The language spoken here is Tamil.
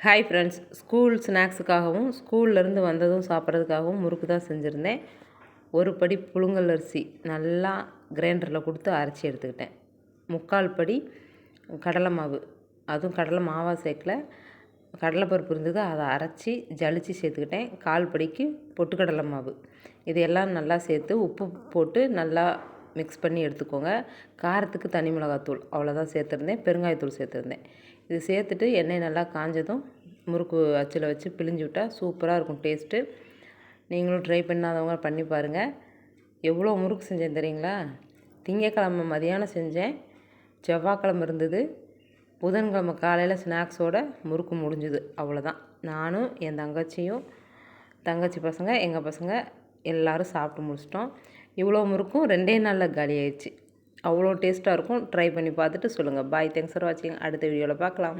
ஹாய் ஃப்ரெண்ட்ஸ், ஸ்கூல் ஸ்நாக்ஸுக்காகவும் ஸ்கூல்லேருந்து வந்ததும் சாப்பிட்றதுக்காகவும் முறுக்கு தான் செஞ்சுருந்தேன். ஒரு படி புழுங்கல் அரிசி நல்லா கிரைண்டரில் கொடுத்து அரைச்சி எடுத்துக்கிட்டேன். 3/4 படி கடலை மாவு, அதுவும் கடலை மாவாக சேர்க்கல, கடலைப்பருப்பு இருந்தது, அதை அரைச்சி ஜலிச்சு சேர்த்துக்கிட்டேன். 1/4 படிக்கு பொட்டுக்கடலை மாவு, இது எல்லாம் நல்லா சேர்த்து உப்பு போட்டு நல்லா மிக்ஸ் பண்ணி எடுத்துக்கோங்க. காரத்துக்கு தனி மிளகாத்தூள் அவ்வளோதான் சேர்த்துருந்தேன். பெருங்காயத்தூள் சேர்த்துருந்தேன். இது சேர்த்துட்டு எண்ணெய் நல்லா காஞ்சதும் முறுக்கு அச்சில் வச்சு பிழிஞ்சு விட்டால் சூப்பராக இருக்கும் டேஸ்ட்டு. நீங்களும் ட்ரை பண்ணாதவங்க பண்ணி பாருங்கள். எவ்வளோ முறுக்கு செஞ்சேன் தெரியுங்களா? திங்கக்கிழமை மதியானம் செஞ்சேன், செவ்வாய்க்கிழமை இருந்தது, புதன்கிழமை காலையில் ஸ்நாக்ஸோட முறுக்கு முடிஞ்சுது. அவ்வளோதான். நானும் என் தங்கச்சியும், தங்கச்சி பசங்க, எங்கள் பசங்க எல்லோரும் சாப்பிட்டு முடிச்சிட்டோம். இவ்வளோ முறுக்கும் 2 நாளில் காலி ஆயிடுச்சு. அவ்வளோ டேஸ்ட்டாக இருக்கும். ட்ரை பண்ணி பார்த்துட்டு சொல்லுங்கள். பாய், தேங்க்ஸ் ஃபார் வாட்சிங். அடுத்த வீடியோவில் பார்க்கலாம்.